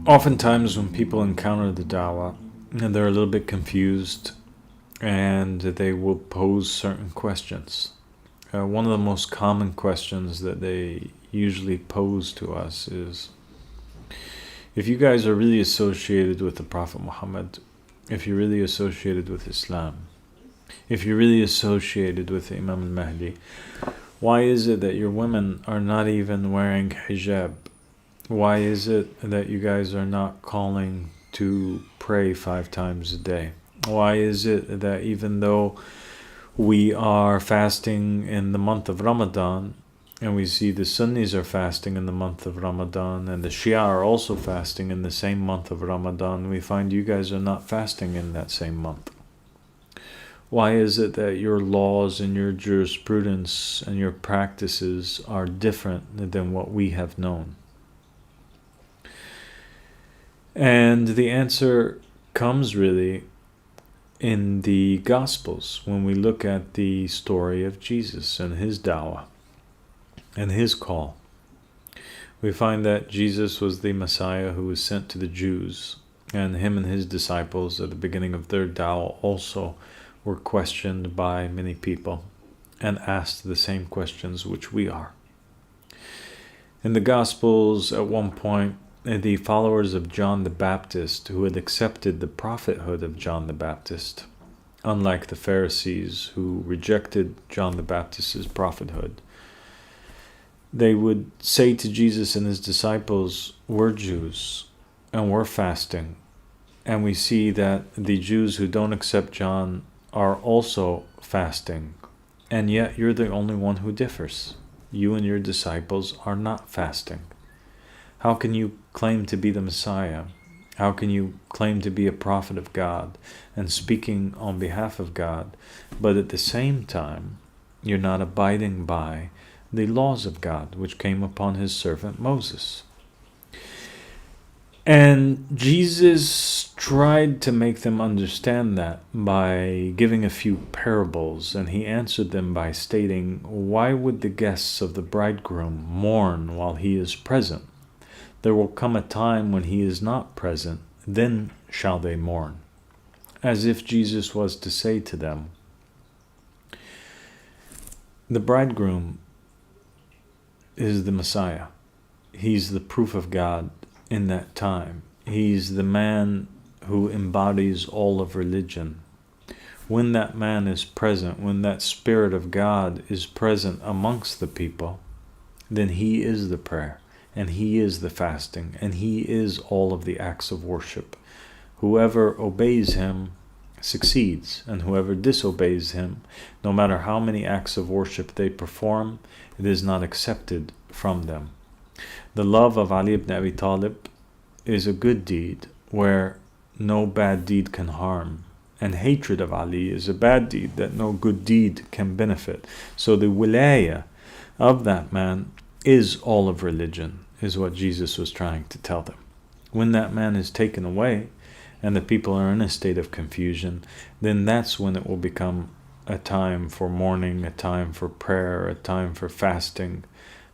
Oftentimes when people encounter the dawah, they're a little bit confused and they will pose certain questions. One of the most common questions that they usually pose to us is, if you guys are really associated with the Prophet Muhammad, if you're really associated with Islam, if you're really associated with Imam Mahdi, why is it that your women are not even wearing hijab? Why is it that you guys are not calling to pray 5 times a day? Why is it that even though we are fasting in the month of Ramadan, and we see the Sunnis are fasting in the month of Ramadan, and the Shia are also fasting in the same month of Ramadan, we find you guys are not fasting in that same month? Why is it that your laws and your jurisprudence and your practices are different than what we have known? And the answer comes really in the Gospels when we look at the story of Jesus and his dawah and his call. We find that Jesus was the Messiah who was sent to the Jews, and him and his disciples at the beginning of their dawah also were questioned by many people and asked the same questions which we are. In the Gospels, at one point, the followers of John the Baptist, who had accepted the prophethood of John the Baptist, unlike the Pharisees who rejected John the Baptist's prophethood, they would say to Jesus and his disciples, "We're Jews and we're fasting." And we see that the Jews who don't accept John are also fasting, and yet you're the only one who differs. You and your disciples are not fasting. How can you claim to be the Messiah? How can you claim to be a prophet of God and speaking on behalf of God, but at the same time you're not abiding by the laws of God which came upon his servant Moses? And Jesus tried to make them understand that by giving a few parables, and he answered them by stating, "Why would the guests of the bridegroom mourn while he is present? There will come a time when he is not present, then shall they mourn." As if Jesus was to say to them, the bridegroom is the Messiah. He's the proof of God in that time. He's the man who embodies all of religion. When that man is present, when that Spirit of God is present amongst the people, then he is the prayer, and he is the fasting, and he is all of the acts of worship. Whoever obeys him succeeds, and whoever disobeys him, no matter how many acts of worship they perform, it is not accepted from them. The love of Ali ibn Abi Talib is a good deed where no bad deed can harm, and hatred of Ali is a bad deed that no good deed can benefit. So the wilayah of that man is all of religion, is what Jesus was trying to tell them. When that man is taken away and the people are in a state of confusion, then that's when it will become a time for mourning, a time for prayer, a time for fasting.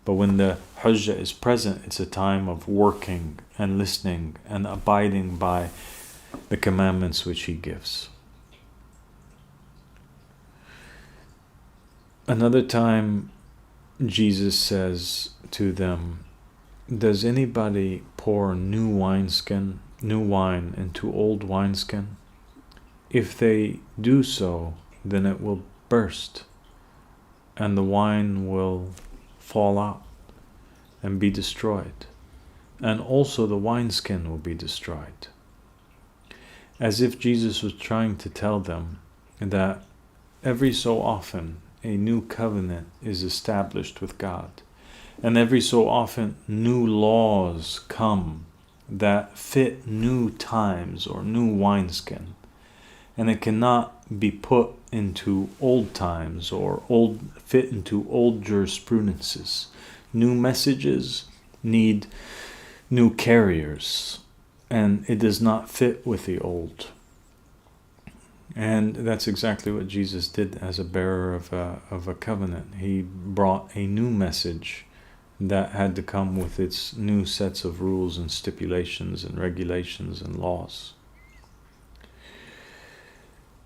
But when the Hujjah is present, it's a time of working and listening and abiding by the commandments which he gives. Another time, Jesus says to them, "Does anybody pour new wine into old wineskin? If they do so, then it will burst, and the wine will fall out and be destroyed, and also the wineskin will be destroyed." As if Jesus was trying to tell them that every so often a new covenant is established with God, and every so often new laws come that fit new times or new wineskin, and it cannot be put into old times or fit into old jurisprudences. New messages need new carriers, and it does not fit with the old. And that's exactly what Jesus did as a bearer of a covenant. He brought a new message that had to come with its new sets of rules and stipulations and regulations and laws.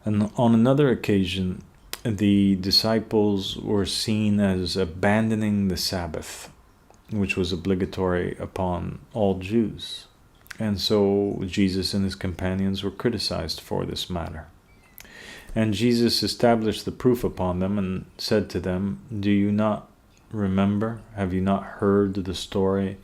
And on another occasion, the disciples were seen as abandoning the Sabbath, which was obligatory upon all Jews. And so Jesus and his companions were criticized for this matter. And Jesus established the proof upon them and said to them, "Do you not remember? Have you not heard the story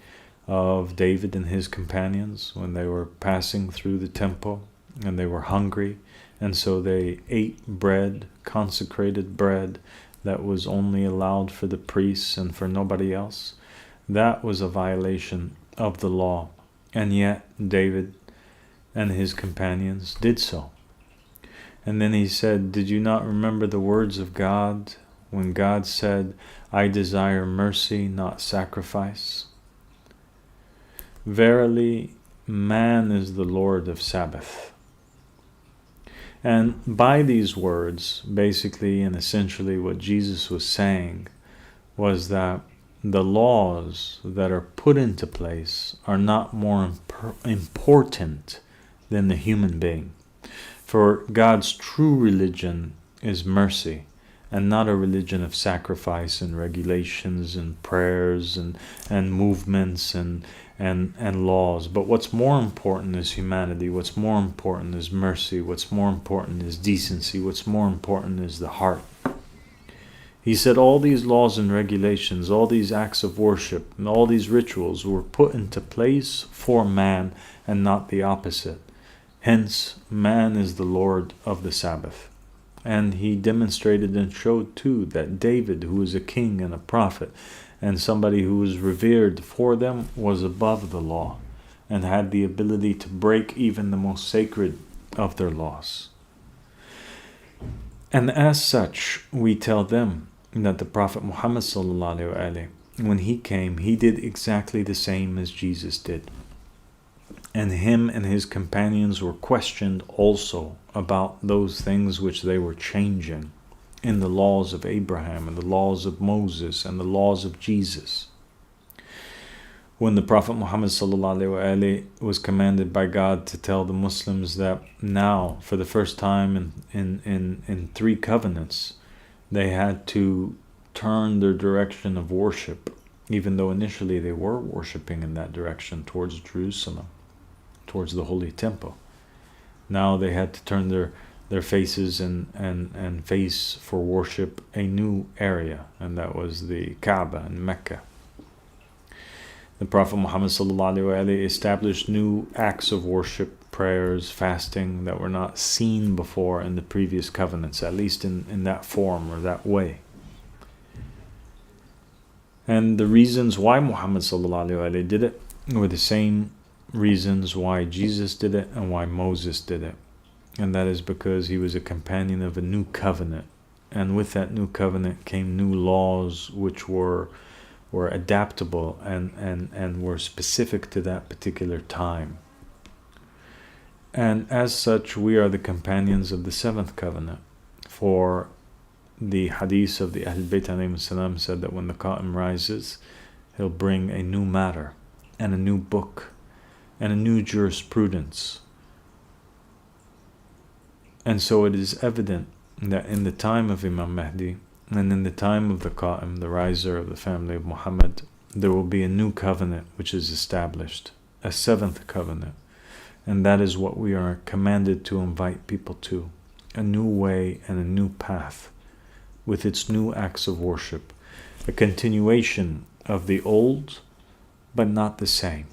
of David and his companions when they were passing through the temple and they were hungry? And so they ate bread, consecrated bread, that was only allowed for the priests and for nobody else. That was a violation of the law. And yet David and his companions did so." And then he said, "Did you not remember the words of God when God said, 'I desire mercy, not sacrifice'? Verily, man is the Lord of Sabbath." And by these words, basically and essentially what Jesus was saying was that the laws that are put into place are not more important than the human being. For God's true religion is mercy, and not a religion of sacrifice and regulations and prayers and movements and laws. But what's more important is humanity. What's more important is mercy. What's more important is decency. What's more important is the heart. He said all these laws and regulations, all these acts of worship, and all these rituals were put into place for man and not the opposite. Hence, man is the Lord of the Sabbath. And he demonstrated and showed too that David, who was a king and a prophet, and somebody who was revered for them, was above the law and had the ability to break even the most sacred of their laws. And as such, we tell them that the Prophet Muhammad ﷺ, when he came, he did exactly the same as Jesus did. And him and his companions were questioned also about those things which they were changing in the laws of Abraham and the laws of Moses and the laws of Jesus. When the Prophet Muhammad ﷺ was commanded by God to tell the Muslims that now, for the first time in 3 covenants, they had to turn their direction of worship, even though initially they were worshiping in that direction towards Jerusalem, towards the Holy Temple. Now they had to turn their faces and face for worship a new area, and that was the Kaaba in Mecca. The Prophet Muhammad ﷺ established new acts of worship, prayers, fasting that were not seen before in the previous covenants, at least in that form or that way. And the reasons why Muhammad ﷺ did it were the same reasons why Jesus did it and why Moses did it. And that is because he was a companion of a new covenant. And with that new covenant came new laws which were adaptable and were specific to that particular time. And as such, we are the companions of the 7th covenant. For the hadith of the Ahlul Bayt alayhim salam said that when the Qa'im rises, he'll bring a new matter and a new book and a new jurisprudence. And so it is evident that in the time of Imam Mahdi and in the time of the Qa'im, the riser of the family of Muhammad, there will be a new covenant which is established, a 7th covenant. And that is what we are commanded to invite people to, a new way and a new path with its new acts of worship, a continuation of the old, but not the same.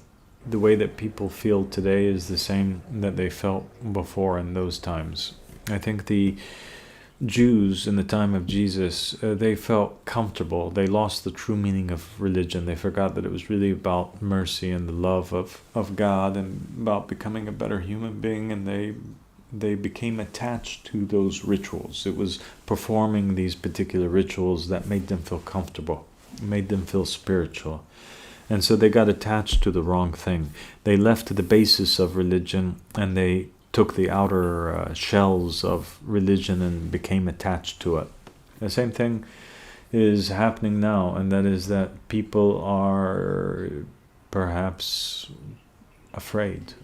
The way that people feel today is the same that they felt before in those times. I think the Jews in the time of Jesus, they felt comfortable. They lost the true meaning of religion. They forgot that it was really about mercy and the love of God and about becoming a better human being, and they became attached to those rituals. It was performing these particular rituals that made them feel comfortable, made them feel spiritual. And so they got attached to the wrong thing. They left the basis of religion and they took the outer shells of religion and became attached to it. The same thing is happening now, and that is that people are perhaps afraid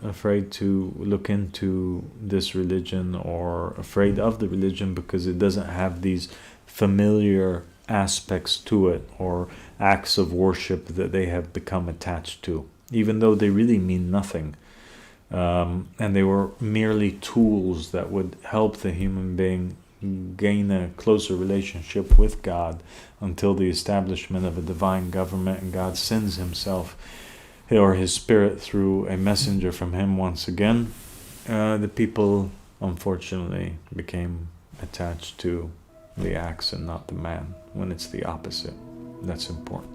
to look into this religion, or afraid of the religion because it doesn't have these familiar aspects to it, or acts of worship that they have become attached to, even though they really mean nothing. And they were merely tools that would help the human being gain a closer relationship with God until the establishment of a divine government, and God sends himself or his spirit through a messenger from him once again. The people unfortunately became attached to the acts and not the man, when it's the opposite. That's important.